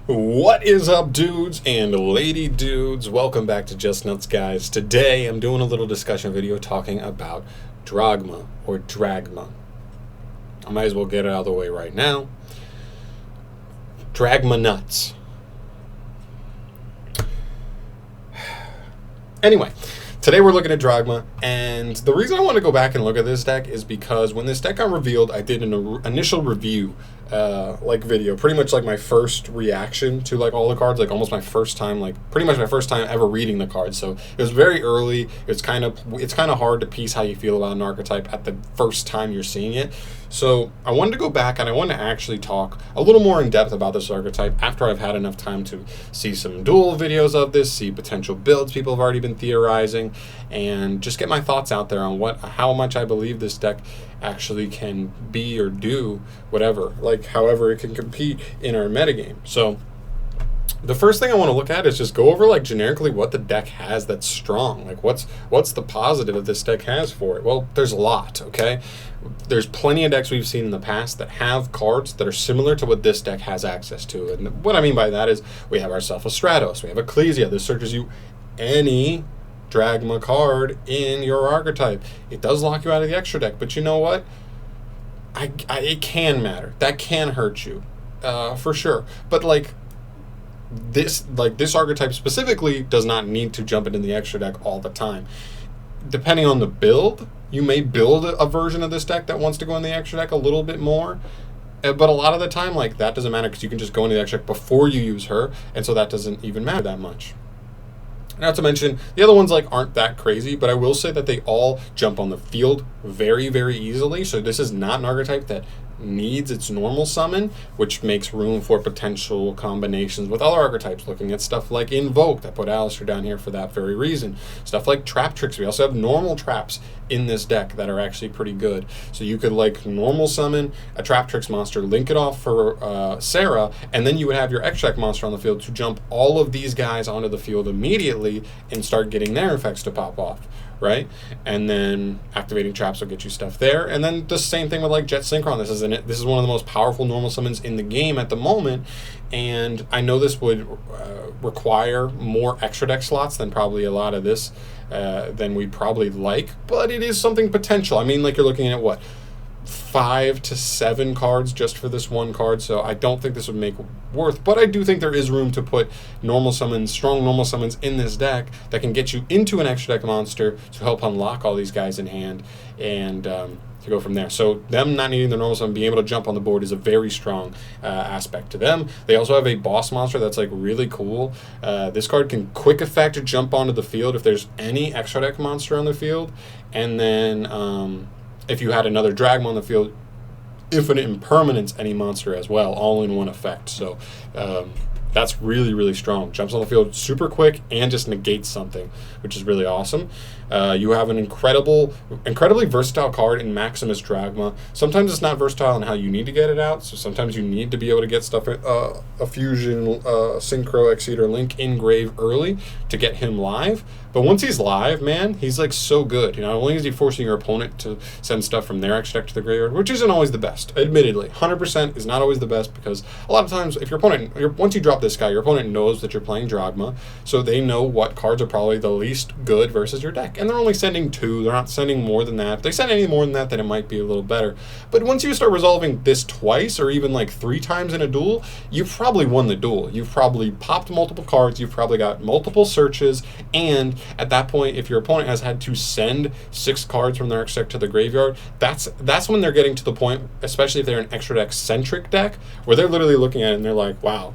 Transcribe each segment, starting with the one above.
What is up, dudes and lady dudes? Welcome back to Just Nuts, guys. Today I'm doing a little discussion video talking about Dragma or Dragma. I might as well get it out of the way right now. Dragma nuts. Anyway, today we're looking at Dragma, and the reason I want to go back and look at this deck is because when this deck got revealed, I did an initial review video, pretty much like my first reaction to like all the cards, like almost my first time, like pretty much my first time ever reading the cards. So it was very early. It's kind of hard to piece how you feel about an archetype at the first time you're seeing it. So I wanted to go back and I wanted to actually talk a little more in depth about this archetype after I've had enough time to see some duel videos of this, see potential builds people have already been theorizing, and just get my thoughts out there on how much I believe this deck actually can be or do whatever, like however it can compete in our metagame. So the first thing I want to look at is just go over like generically what the deck has that's strong. Like what's the positive that this deck has for it? Well, there's a lot, okay? There's plenty of decks we've seen in the past that have cards that are similar to what this deck has access to. And what I mean by that is we have ourselves a Stratos, we have Ecclesia. This searches you any Dragma card in your archetype. It does lock you out of the extra deck, but you know what? It can matter. That can hurt you, for sure. But like this archetype specifically does not need to jump into the extra deck all the time. Depending on the build, you may build a version of this deck that wants to go in the extra deck a little bit more. But a lot of the time, like, that doesn't matter because you can just go into the extra deck before you use her, and so that doesn't even matter that much. Not to mention, the other ones like aren't that crazy, but I will say that they all jump on the field very, very easily. So this is not an archetype that needs its normal summon, which makes room for potential combinations with other archetypes. Looking at stuff like Invoke, I put Alistair down here for that very reason. Stuff like Trap Tricks. We also have normal traps in this deck that are actually pretty good. So you could like normal summon a Trap Tricks monster, link it off for Sarah, and then you would have your extract monster on the field to jump all of these guys onto the field immediately and start getting their effects to pop off, right? And then activating traps will get you stuff there. And then the same thing with like Jet Synchron. This is one of the most powerful normal summons in the game at the moment, and I know this would require more extra deck slots than probably a lot of this than we'd probably like, but it is something potential. I mean, like, you're looking at what, 5 to 7 cards just for this one card, so I don't think this would make worth, but I do think there is room to put normal summons, strong normal summons in this deck that can get you into an extra deck monster to help unlock all these guys in hand and to go from there. So them not needing the normal summon, being able to jump on the board is a very strong aspect to them. They also have a boss monster that's like really cool. This card can quick effect jump onto the field if there's any extra deck monster on the field, and then if you had another Dragma on the field, infinite impermanence any monster as well, all in one effect. So that's really, really strong. Jumps on the field super quick and just negates something, which is really awesome. You have an incredibly versatile card in Maximus Dragma. Sometimes it's not versatile in how you need to get it out, so sometimes you need to be able to get stuff, a fusion, synchro, exceed, or link in grave early to get him live. But once he's live, man, he's like so good. You know, not only is he forcing your opponent to send stuff from their extra deck to the graveyard, which isn't always the best, admittedly. 100% is not always the best, because a lot of times if your opponent, once you drop this guy, your opponent knows that you're playing Dragma, so they know what cards are probably the least good versus your deck. And they're only sending 2, they're not sending more than that. If they send any more than that, then it might be a little better. But once you start resolving this twice or even like 3 times in a duel, you've probably won the duel. You've probably popped multiple cards, you've probably got multiple searches, and at that point, if your opponent has had to send 6 cards from their extra deck to the graveyard, that's when they're getting to the point, especially if they're an extra deck centric deck, where they're literally looking at it and they're like, wow,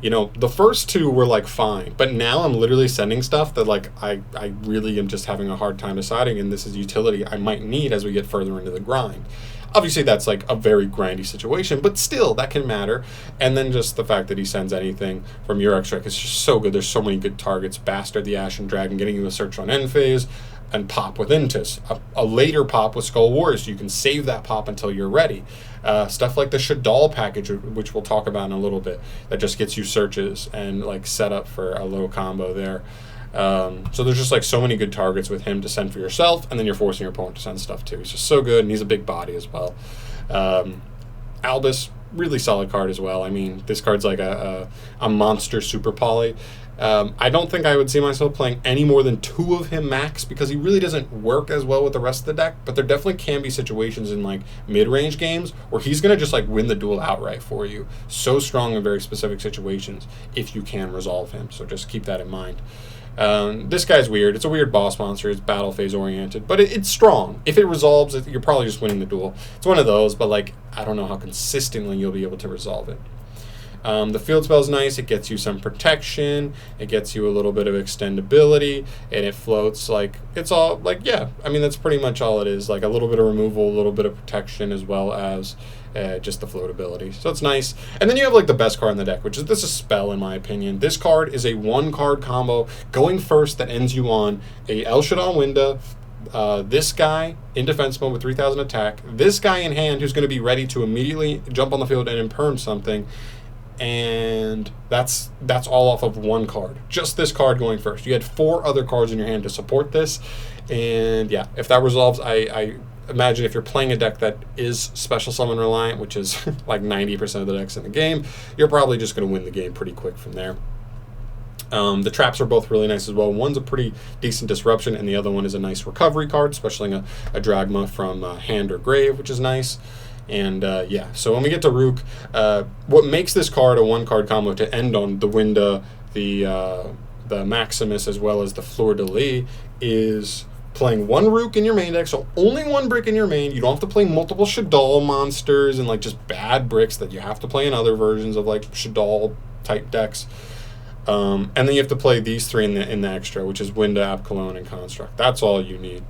you know, the first 2 were like fine, but now I'm literally sending stuff that like I really am just having a hard time deciding, and this is utility I might need as we get further into the grind. Obviously, that's like a very grindy situation, but still, that can matter. And then just the fact that he sends anything from your extra deck is just so good. There's so many good targets. Bastard the Ashen Dragon, getting you a search on end phase, and pop with Intus. A later pop with Skull Warriors, so you can save that pop until you're ready. Stuff like the Shadal package, which we'll talk about in a little bit, that just gets you searches and like set up for a little combo there. So there's just like so many good targets with him to send for yourself, and then you're forcing your opponent to send stuff too. He's just so good, and he's a big body as well. Albus, really solid card as well. I mean, this card's like a monster super poly. I don't think I would see myself playing any more than 2 of him max because he really doesn't work as well with the rest of the deck, but there definitely can be situations in like mid-range games where he's going to just like win the duel outright for you. So strong in very specific situations if you can resolve him, so just keep that in mind. This guy's weird. It's a weird boss monster. It's battle phase oriented, but it's strong. If it resolves, you're probably just winning the duel. It's one of those, but like I don't know how consistently you'll be able to resolve it. The field spell's nice. It gets you some protection. It gets you a little bit of extendability, and it floats like it's all like yeah. I mean that's pretty much all it is. Like a little bit of removal, a little bit of protection, as well as just the floatability. So it's nice. And then you have like the best card in the deck, which is this is Spell in my opinion. This card is a 1-card combo going first that ends you on a El Shaddai Winda. This guy in defense mode with 3,000 attack. This guy in hand who's going to be ready to immediately jump on the field and imperm something. And that's all off of 1 card. Just this card going first. You had 4 other cards in your hand to support this. And yeah, if that resolves, I imagine if you're playing a deck that is special summon reliant, which is like 90% of the decks in the game, you're probably just going to win the game pretty quick from there. The traps are both really nice as well. One's a pretty decent disruption, and the other one is a nice recovery card, especially a Dragma from hand or grave, which is nice. And yeah, so when we get to Rook, what makes this card a 1-card combo to end on the Winda, the Maximus, as well as the Fleur de Lis, is playing 1 Rook in your main deck, so only 1 brick in your main. You don't have to play multiple Shaddai monsters and like just bad bricks that you have to play in other versions of like Shaddai type decks. And then you have to play these 3 in the extra, which is Winda, Apkallone, and Construct. That's all you need,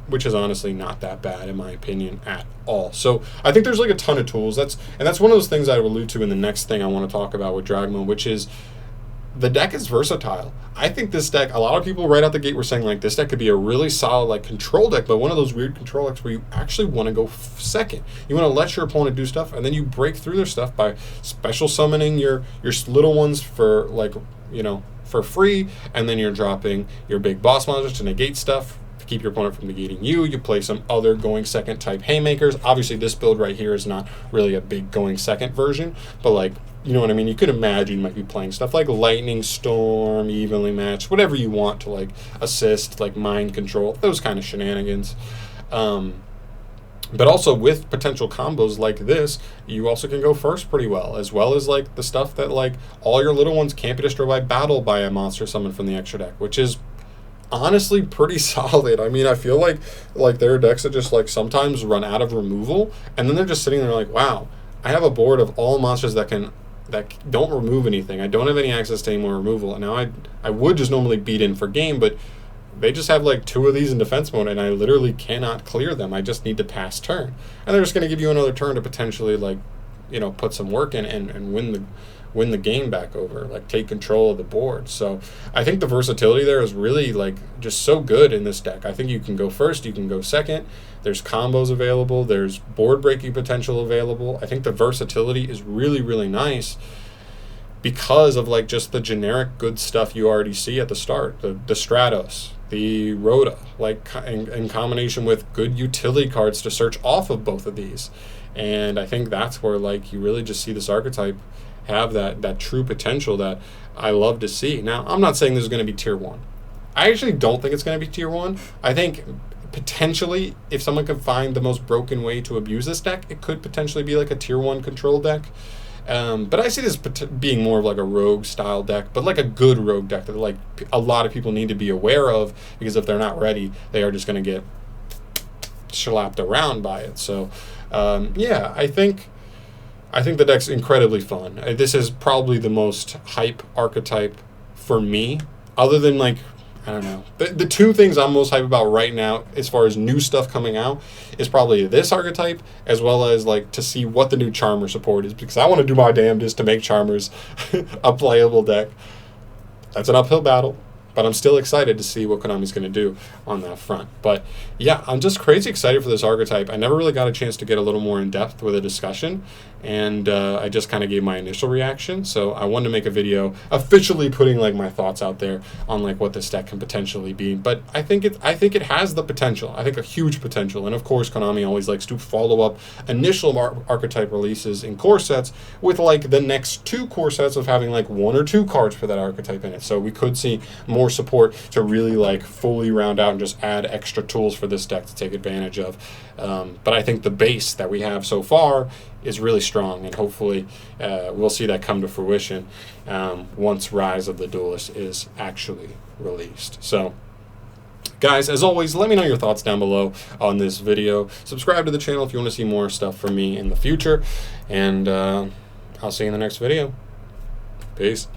which is honestly not that bad in my opinion at all. So I think there's like a ton of tools. That's one of those things I will allude to in the next thing I want to talk about with Dragma, which is the deck is versatile. I think this deck, a lot of people right out the gate were saying like this deck could be a really solid like control deck, but one of those weird control decks where you actually want to go second. You want to let your opponent do stuff, and then you break through their stuff by special summoning your little ones for like, you know, for free, and then you're dropping your big boss monsters to negate stuff, to keep your opponent from negating you. You play some other going second type haymakers. Obviously this build right here is not really a big going second version, but like, you know what I mean? You could imagine you might be playing stuff like Lightning Storm, Evenly Matched, whatever you want to like assist, like mind control, those kind of shenanigans. But also with potential combos like this, you also can go first pretty well as like the stuff that like all your little ones can't be destroyed by battle by a monster summoned from the extra deck, which is honestly pretty solid. I mean, I feel like there are decks that just like sometimes run out of removal, and then they're just sitting there like, wow, I have a board of all monsters that don't remove anything. I don't have any access to any more removal. Now I would just normally beat in for game, but they just have like 2 of these in defense mode, and I literally cannot clear them. I just need to pass turn, and they're just going to give you another turn to potentially like, you know, put some work in and win the game back over, like take control of the board. So I think the versatility there is really like just so good in this deck. I think you can go first, you can go second. There's combos available. There's board breaking potential available. I think the versatility is really, really nice because of like just the generic good stuff you already see at the start. The Stratos, the Rhoda, like in combination with good utility cards to search off of both of these. And I think that's where like you really just see this archetype have that true potential that I love to see. Now, I'm not saying this is going to be tier 1. I actually don't think it's going to be tier 1. I think potentially if someone could find the most broken way to abuse this deck, it could potentially be like a tier 1 control deck. But I see this being more of like a rogue style deck, but like a good rogue deck that like a lot of people need to be aware of, because if they're not ready, they are just going to get slapped around by it. So yeah, I think the deck's incredibly fun. This is probably the most hype archetype for me, other than like, I don't know. The 2 things I'm most hype about right now as far as new stuff coming out is probably this archetype, as well as like to see what the new Charmer support is, because I want to do my damnedest to make Charmers a playable deck. That's an uphill battle, but I'm still excited to see what Konami's going to do on that front. But yeah, I'm just crazy excited for this archetype. I never really got a chance to get a little more in depth with a discussion, and I just kind of gave my initial reaction. So I wanted to make a video officially putting like my thoughts out there on like what this deck can potentially be. But I think it has the potential. I think a huge potential. And of course, Konami always likes to follow up initial archetype releases in core sets with like the next 2 core sets of having like 1 or 2 cards for that archetype in it. So we could see more support to really like fully round out and just add extra tools for this deck to take advantage of. But I think the base that we have so far is really strong, and hopefully we'll see that come to fruition once Rise of the Duelist is actually released. So guys, as always, let me know your thoughts down below on this video. Subscribe to the channel if you want to see more stuff from me in the future, and I'll see you in the next video. Peace.